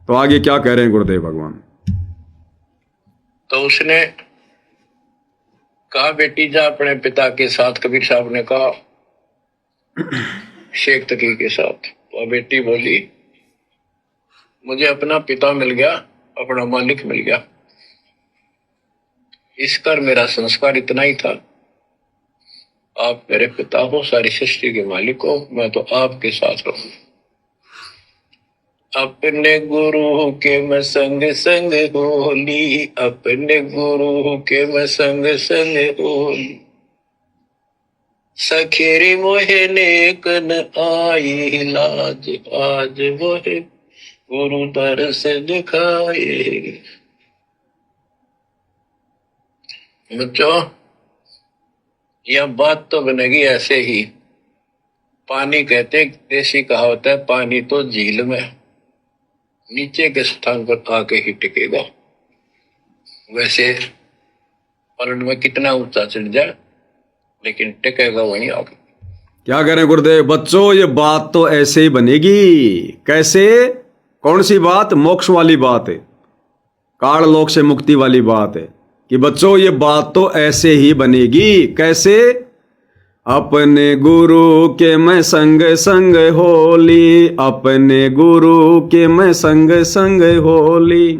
तो आगे क्या कह रहे हैं गुरुदेव भगवान? तो उसने कहा, बेटी जा अपने पिता के साथ। कबीर साहब ने कहा, शेख तकी के साथ। तो बेटी बोली, मुझे अपना पिता मिल गया, अपना मालिक मिल गया। इस कर मेरा संस्कार इतना ही था, आप मेरे पिता हो, सारी सृष्टि के मालिक हो, मैं तो आपके साथ रहूं। अपने गुरु के मैं संग संग होली, अपने गुरु के मैं संग संग होली। सखेरी मोहे नेक न आई लाज, आज मोहे गुरु दरस दिखाए। बच्चों, यह बात तो बनेगी ऐसे ही। पानी कहते, देसी कहावत है, पानी तो झील में नीचे के स्थान पर आके ही टिकेगा। वैसे पलट में कितना ऊंचा चढ़ जाए, लेकिन टिकेगा वहीं आगे। क्या कह रहे हैं गुरुदेव? बच्चों, ये बात तो ऐसे ही बनेगी। कैसे? कौन सी बात? मोक्ष वाली बात है, काल लोक से मुक्ति वाली बात है। कि बच्चों, ये बात तो ऐसे ही बनेगी। कैसे? अपने गुरु के मैं संग संग होली, अपने गुरु के मैं संग संग होली।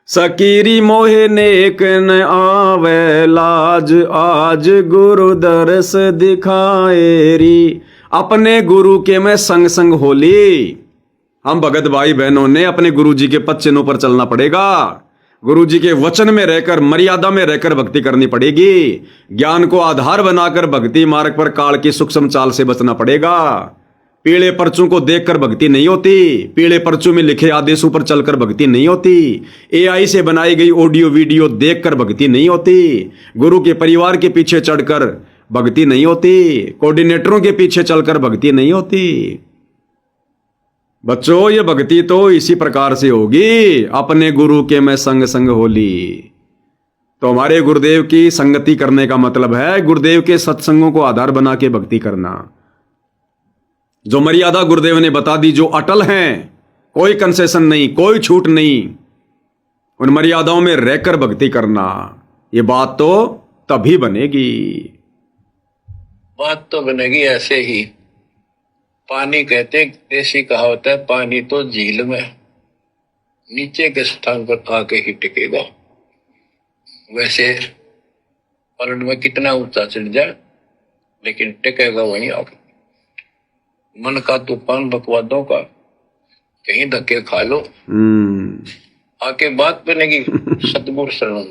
सकीरी मोहे नेक न आवे लाज, आज गुरु दरस दिखाए री। अपने गुरु के मैं संग संग होली। हम भगत भाई बहनों ने अपने गुरु जी के पद चिन्हों पर चलना पड़ेगा। गुरु जी के वचन में रहकर, मर्यादा में रहकर भक्ति करनी पड़ेगी। ज्ञान को आधार बनाकर भक्ति मार्ग पर काल की सूक्ष्म चाल से बचना पड़ेगा। पीले पर्चों को देखकर भक्ति नहीं होती, पीले पर्चों में लिखे आदेशों पर चलकर भक्ति नहीं होती, एआई से बनाई गई ऑडियो वीडियो देखकर भक्ति नहीं होती, गुरु के परिवार के पीछे चढ़कर भक्ति नहीं होती, कोऑर्डिनेटरों के पीछे चलकर भक्ति नहीं होती। बच्चों, ये भक्ति तो इसी प्रकार से होगी, अपने गुरु के मैं संग संग होली। तो हमारे गुरुदेव की संगति करने का मतलब है गुरुदेव के सत्संगों को आधार बना के भक्ति करना। जो मर्यादा गुरुदेव ने बता दी, जो अटल हैं, कोई कंसेशन नहीं, कोई छूट नहीं, उन मर्यादाओं में रहकर भक्ति करना। ये बात तो तभी बनेगी। बात तो बनेगी ऐसे ही। पानी कहते, देसी कहावत है, पानी तो झील में नीचे के स्थान पर आके ही टिकेगा। वैसे पलट में कितना ऊंचा चढ़ जाए, लेकिन टिकेगा वहीं आगे। मन का तूफान बकवादों का, कहीं धक्के खा लो, आके बात बनेगी सतगुरु शरण।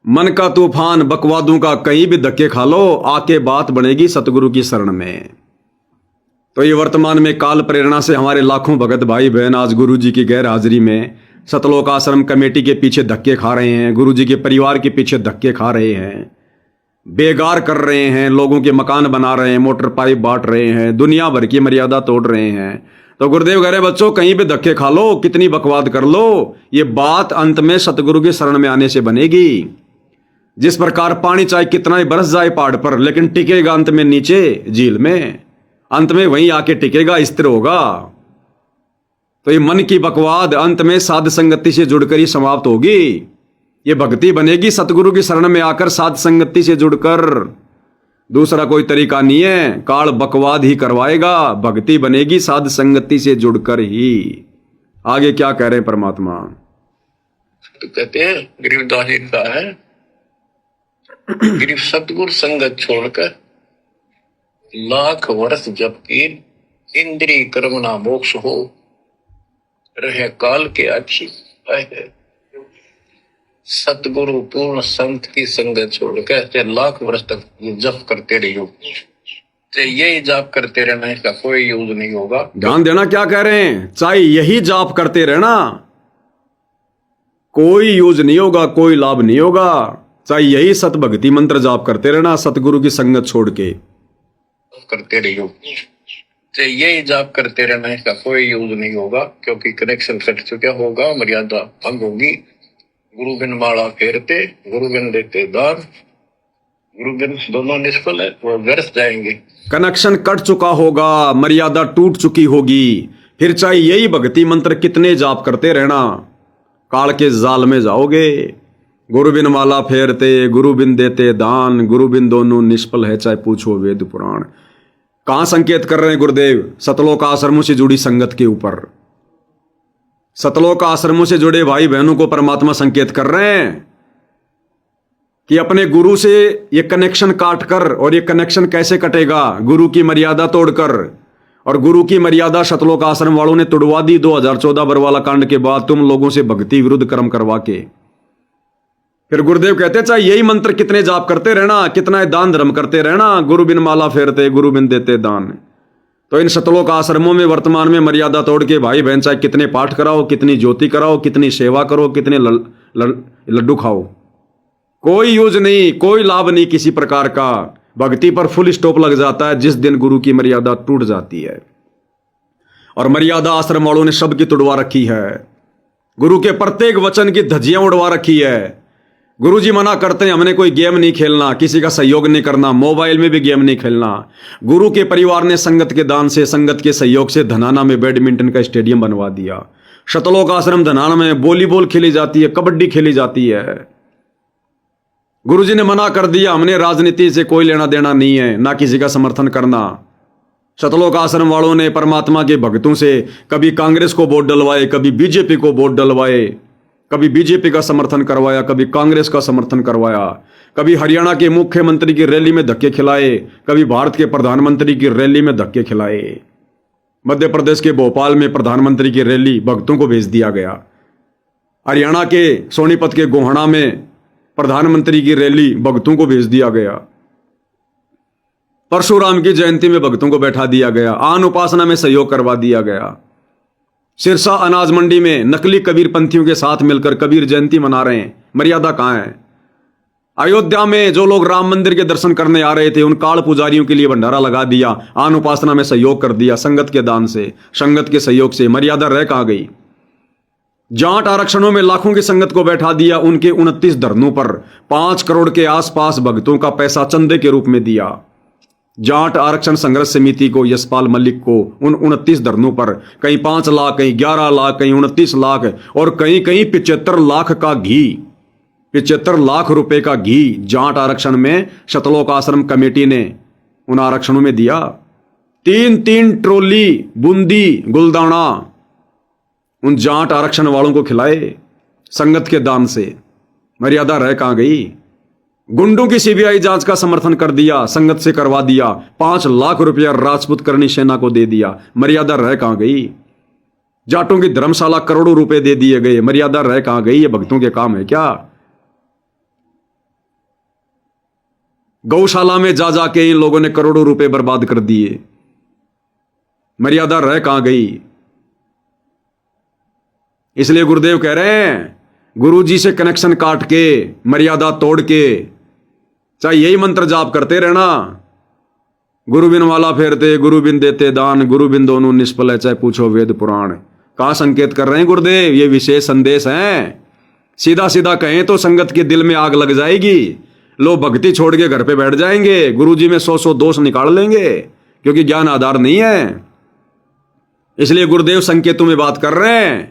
मन का तूफान बकवादों का, कहीं भी धक्के खा लो, आके बात बनेगी सतगुरु की शरण में। तो ये वर्तमान में काल प्रेरणा से हमारे लाखों भगत भाई बहन आज गुरु जी की गैर हाजिरी में सतलोक आश्रम कमेटी के पीछे धक्के खा रहे हैं, गुरु जी के परिवार के पीछे धक्के खा रहे हैं, बेगार कर रहे हैं, लोगों के मकान बना रहे हैं, मोटर पाइप बांट रहे हैं, दुनिया भर की मर्यादा तोड़ रहे हैं। तो गुरुदेव कह रहे बच्चों, कहीं भी धक्के खा लो, कितनी बकवाद कर लो, ये बात अंत में सतगुरु की शरण में आने से बनेगी। जिस प्रकार पानी चाहे कितना ही बरस जाए पहाड़ पर, लेकिन टिकेगा अंत में नीचे झील में, अंत में वहीं आके टिकेगा, स्थिर होगा। तो ये मन की बकवाद अंत में साध संगति से जुड़कर ही समाप्त होगी। ये भक्ति बनेगी सतगुरु की शरण में आकर, साध संगति से जुड़कर। दूसरा कोई तरीका नहीं है, काल बकवाद ही करवाएगा। भक्ति बनेगी साध संगति से जुड़कर ही। आगे क्या कह रहे हैं परमात्मा? तो कहते हैं, गरीबदास जी का है, गरीब सतगुरु संगत छोड़कर लाख वर्ष जबकि इंद्रिय कर्म ना मोक्ष हो, रहे काल के अच्छी। सतगुरु पूर्ण संत की संगत छोड़कर चाहे लाख वर्ष तक जप करते रहियो, चाहे यही जाप करते रहना, इसका कोई यूज नहीं होगा। ध्यान देना क्या कह रहे हैं, चाहे यही जाप करते रहना, कोई यूज नहीं होगा, कोई लाभ नहीं होगा। चाहे यही सत भक्ति मंत्र जाप करते रहना, सतगुरु की संगत छोड़ के करते रहियो, चाहे यही जाप करते रहना, इसका कोई यूज नहीं होगा, क्योंकि कनेक्शन कट चुका होगा, मर्यादा भंग होगी। गुरु बिन माला फेरते, गुरु बिन देते दान, गुरु बिन दोनों निष्फल है, वो व्यर्थ जाएंगे। कनेक्शन कट चुका होगा, मर्यादा टूट चुकी होगी, फिर चाहे यही भक्ति मंत्र कितने जाप करते रहना, काल के जाल में जाओगे। गुरु बिन माला फेरते, गुरु बिन देते दान, गुरु बिन दोनों निष्फल है, चाहे पूछो वेद पुराण। कहां संकेत कर रहे हैं गुरुदेव? सतलोक आश्रमों से जुड़ी संगत के ऊपर। सतलोक आश्रमों से जुड़े भाई बहनों को परमात्मा संकेत कर रहे हैं कि अपने गुरु से ये कनेक्शन काट कर, और ये कनेक्शन कैसे कटेगा? गुरु की मर्यादा तोड़कर। और गुरु की मर्यादा सतलोक आश्रम वालों ने तोड़वा दी 2014 बरवाला कांड के बाद, तुम लोगों से भक्ति विरुद्ध कर्म करवा के। फिर गुरुदेव कहते हैं चाहे यही मंत्र कितने जाप करते रहना, कितना दान धर्म करते रहना, गुरु बिन माला फेरते, गुरु बिन देते दान। तो इन सतलोक आश्रमों में वर्तमान में मर्यादा तोड़ के भाई बहन चाहे कितने पाठ कराओ, कितनी ज्योति कराओ, कितनी सेवा करो, कितने लड्डू खाओ, कोई यूज नहीं, कोई लाभ नहीं किसी प्रकार का। भक्ति पर फुल स्टॉप लग जाता है जिस दिन गुरु की मर्यादा टूट जाती है। और मर्यादा आश्रम वालों ने सबकी तुड़वा रखी है। गुरु के प्रत्येक वचन की धज्जियां उड़वा रखी है। गुरु जी मना करते हैं हमने कोई गेम नहीं खेलना, किसी का सहयोग नहीं करना, मोबाइल में भी गेम नहीं खेलना। गुरु के परिवार ने संगत के दान से, संगत के सहयोग से धनाना में बैडमिंटन का स्टेडियम बनवा दिया। सतलोक आश्रम धनाना में वॉलीबॉल खेली जाती है, कबड्डी खेली जाती है। गुरुजी ने मना कर दिया, हमने राजनीति से कोई लेना देना नहीं है, ना किसी का समर्थन करना। सतलोक आश्रम वालों ने परमात्मा के भक्तों से कभी कांग्रेस को वोट डलवाए, कभी बीजेपी को वोट डलवाए, कभी बीजेपी का समर्थन करवाया, कभी कांग्रेस का समर्थन करवाया, कभी हरियाणा के मुख्यमंत्री की रैली में धक्के खिलाए, कभी भारत के प्रधानमंत्री की रैली में धक्के खिलाए। मध्य प्रदेश के भोपाल में प्रधानमंत्री की रैली भक्तों को भेज दिया गया। हरियाणा के सोनीपत के गोहाना में प्रधानमंत्री की रैली भक्तों को भेज दिया गया। परशुराम की जयंती में भक्तों को बैठा दिया गया। आन उपासना में सहयोग करवा दिया गया। सिरसा अनाज मंडी में नकली कबीर पंथियों के साथ मिलकर कबीर जयंती मना रहे हैं। मर्यादा कहां है? अयोध्या में जो लोग राम मंदिर के दर्शन करने आ रहे थे उन काल पुजारियों के लिए भंडारा लगा दिया, आन उपासना में सहयोग कर दिया, संगत के दान से, संगत के सहयोग से। मर्यादा रह कहां गई? जाट आरक्षणों में लाखों की संगत को बैठा दिया, उनके 29 धरनों पर 5 करोड़ के आसपास भक्तों का पैसा चंदे के रूप में दिया। जाट आरक्षण संघर्ष समिति को, यशपाल मलिक को, उन 29 धरनों पर कहीं 5 लाख, कहीं 11 लाख, कहीं 29 लाख और कहीं कहीं 75 लाख का घी, 75 लाख रुपए का घी जाट आरक्षण में सतलोक आश्रम कमेटी ने उन आरक्षणों में दिया। 3-3 ट्रोली बूंदी गुलदाना उन जाट आरक्षण वालों को खिलाए संगत के दान से। मर्यादा रह कहां गई? गुंडों की सीबीआई जांच का समर्थन कर दिया, संगत से करवा दिया। 5 लाख रुपया राजपूत करनी सेना को दे दिया। मर्यादा रह कहां गई? जाटों की धर्मशाला करोड़ों रुपए दे दिए गए। मर्यादा रह कहां गई? ये भक्तों के काम है क्या? गौशाला में जा जाके इन लोगों ने करोड़ों रुपए बर्बाद कर दिए। मर्यादा रह कहां गई? इसलिए गुरुदेव कह रहे हैं गुरु जी से कनेक्शन काट के, मर्यादा तोड़ के, चाहे यही मंत्र जाप करते रहना, गुरु बिन माला फेरते, गुरु बिन देते दान, गुरु बिन दोनों निष्फल है, चाहे पूछो वेद पुराण। कहां संकेत कर रहे हैं गुरुदेव? ये विशेष संदेश है। सीधा सीधा कहें तो संगत के दिल में आग लग जाएगी, लोग भक्ति छोड़ के घर पे बैठ जाएंगे, गुरु जी में 100 दोष निकाल लेंगे, क्योंकि ज्ञान आधार नहीं है। इसलिए गुरुदेव संकेतों में बात कर रहे हैं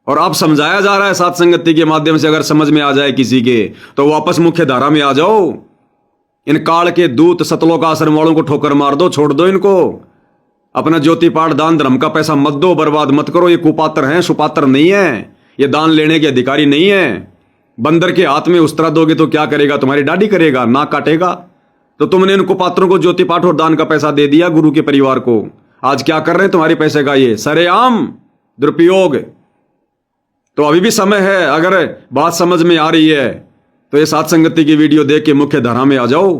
और अब समझाया जा रहा है साथ संगति के माध्यम से। अगर समझ में आ जाए किसी के तो वापस मुख्य धारा में आ जाओ। इन काल के दूत सतलोक आश्रम वालों को ठोकर मार दो, छोड़ दो इनको। अपना ज्योति पाठ दान धर्म का पैसा मत दो, बर्बाद मत करो। ये कुपात्र हैं, सुपात्र नहीं है, ये दान लेने के अधिकारी नहीं है। बंदर के हाथ में उस्तरा दोगे तो क्या करेगा? तुम्हारी दाढ़ी करेगा, नाक काटेगा। तो तुमने इन कुपात्रों को ज्योति पाठ और दान का पैसा दे दिया गुरु के परिवार को। आज क्या कर रहे हैं तुम्हारे पैसे का? ये सरेआम दुरुपयोग। तो अभी भी समय है, अगर बात समझ में आ रही है तो ये साथ संगति की वीडियो देख के मुख्य धारा में आ जाओ।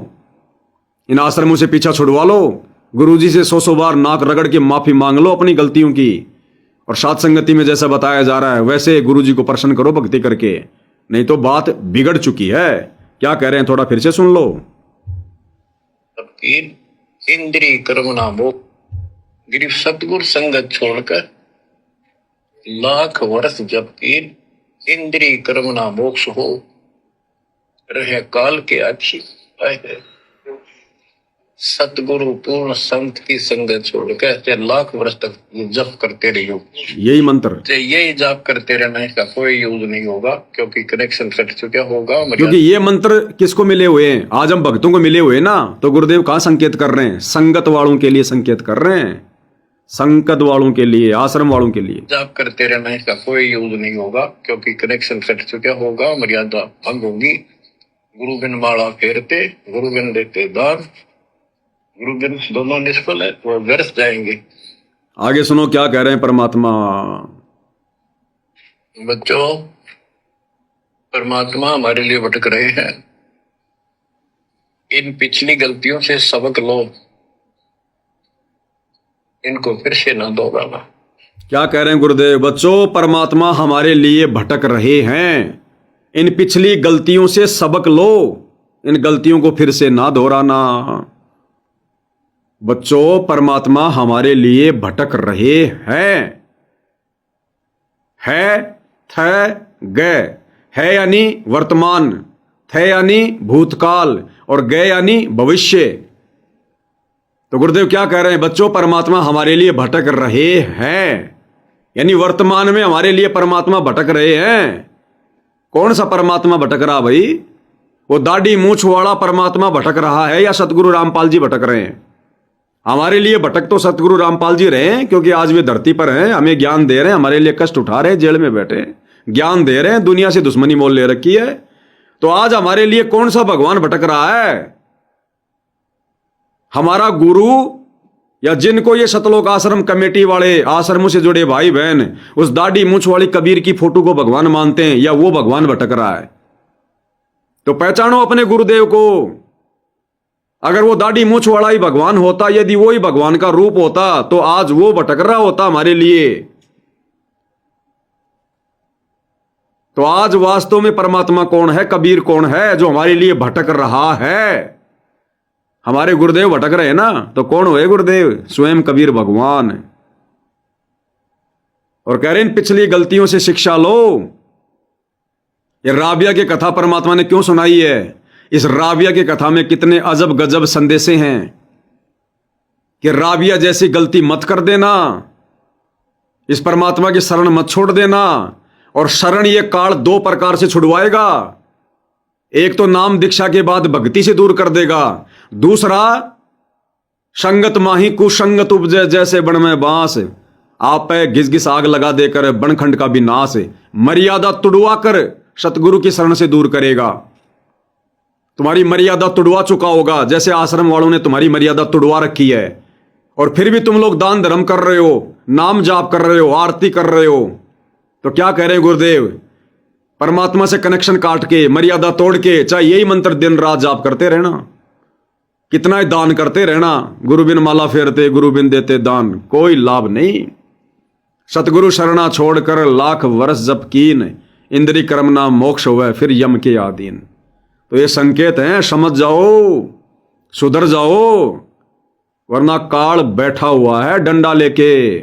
इन आश्रमों से पीछा छुड़वा लो। गुरुजी से 100 बार नाक रगड़ के माफी मांग लो अपनी गलतियों की। और साथ संगति में जैसा बताया जा रहा है वैसे गुरुजी को प्रसन्न करो भक्ति करके, नहीं तो बात बिगड़ चुकी है। क्या कह रहे हैं थोड़ा फिर से सुन लो। इंद्रिय कर्म नामो गिरिव सतगुरु संगत छोड़कर लाख वर्ष जबकि इंद्रिय कर्म ना मोक्ष हो रहे काल के अच्छी सतगुरु पूर्ण संत की संगत छोड़ के लाख वर्ष तक ये जप करते रहियो। यही मंत्र, तो यही जाप करते रहना, इसका कोई यूज नहीं होगा क्योंकि कनेक्शन कट चुका होगा। क्योंकि ये मंत्र किसको मिले हुए हैं? आज हम भक्तों को मिले हुए हैं ना। तो गुरुदेव कहाँ संकेत कर रहे हैं? संगत वालों के लिए संकेत कर रहे हैं, संगत वालों के लिए, आश्रम वालों के लिए। जाप करते रहना, इसका कोई यूज नहीं होगा क्योंकि कनेक्शन कट चुका होगा, मर्यादा भंग होगी। गुरु बिन माला फेरते, गुरु बिन देते दान, गुरु बिन दोनों निष्फल है, वो व्यर्थ जाएंगे। आगे सुनो क्या कह रहे हैं परमात्मा। बच्चों, परमात्मा हमारे लिए भटक रहे हैं। इन पिछली गलतियों से सबक लो, इनको फिर से न दोहराना। क्या कह रहे हैं गुरुदेव? बच्चों, परमात्मा हमारे लिए भटक रहे हैं, इन पिछली गलतियों से सबक लो, इन गलतियों को फिर से ना दोहराना। बच्चों, परमात्मा हमारे लिए भटक रहे हैं। है यानी वर्तमान, थे यानी भूतकाल, और गए यानी भविष्य। तो गुरुदेव क्या कह रहे हैं? बच्चों, परमात्मा हमारे लिए भटक रहे हैं, यानी वर्तमान में हमारे लिए परमात्मा भटक रहे हैं। कौन सा परमात्मा भटक रहा भाई? वो दाढ़ी मूछ वाला परमात्मा भटक रहा है या सतगुरु रामपाल जी भटक रहे हैं? हमारे लिए भटक तो सतगुरु रामपाल जी रहे हैं, क्योंकि आज वे धरती पर हैं, हमें ज्ञान दे रहे हैं, हमारे लिए कष्ट उठा रहे हैं, जेल में बैठे ज्ञान दे रहे हैं, दुनिया से दुश्मनी मोल ले रखी है। तो आज हमारे लिए कौन सा भगवान भटक रहा है? हमारा गुरु, या जिनको ये सतलोक आश्रम कमेटी वाले, आश्रमों से जुड़े भाई बहन उस दाढ़ी मूछ वाली कबीर की फोटो को भगवान मानते हैं, या वो भगवान भटक रहा है? तो पहचानो अपने गुरुदेव को। अगर वो दाढ़ी मूछ वाला ही भगवान होता, यदि वो ही भगवान का रूप होता, तो आज वो भटक रहा होता हमारे लिए। तो आज वास्तव में परमात्मा कौन है, कबीर कौन है जो हमारे लिए भटक रहा है? हमारे गुरुदेव भटक रहे हैं ना, तो कौन हुए गुरुदेव? स्वयं कबीर भगवान। और कह रहे हैं पिछली गलतियों से शिक्षा लो। ये राबिया की कथा परमात्मा ने क्यों सुनाई है? इस राबिया की कथा में कितने अजब गजब संदेशे हैं कि राबिया जैसी गलती मत कर देना, इस परमात्मा की शरण मत छोड़ देना। और शरण ये काल दो प्रकार से छुड़वाएगा। एक तो नाम दीक्षा के बाद भक्ति से दूर कर देगा, दूसरा संगत माही कुसंगत उपजे जैसे बन में बांस, आप पे घिस घिस आग लगा देकर बनखंड का भी नाश। मर्यादा तुड़वा कर सतगुरु की शरण से दूर करेगा। तुम्हारी मर्यादा तुड़वा चुका होगा, जैसे आश्रम वालों ने तुम्हारी मर्यादा तुड़वा रखी है, और फिर भी तुम लोग दान धर्म कर रहे हो, नाम जाप कर रहे हो, आरती कर रहे हो। तो क्या कह रहे हैं गुरुदेव? परमात्मा से कनेक्शन काट के, मर्यादा तोड़ के, चाहे यही मंत्र दिन रात जाप करते रहना, कितना ही दान करते रहना, गुरु बिन माला फेरते, गुरु बिन देते दान, कोई लाभ नहीं। सतगुरु शरणा छोड़कर लाख वर्ष जप कीन, इंद्री कर्म ना मोक्ष हुए फिर यम के आधीन। तो ये संकेत हैं, समझ जाओ, सुधर जाओ, वरना काल बैठा हुआ है डंडा लेके।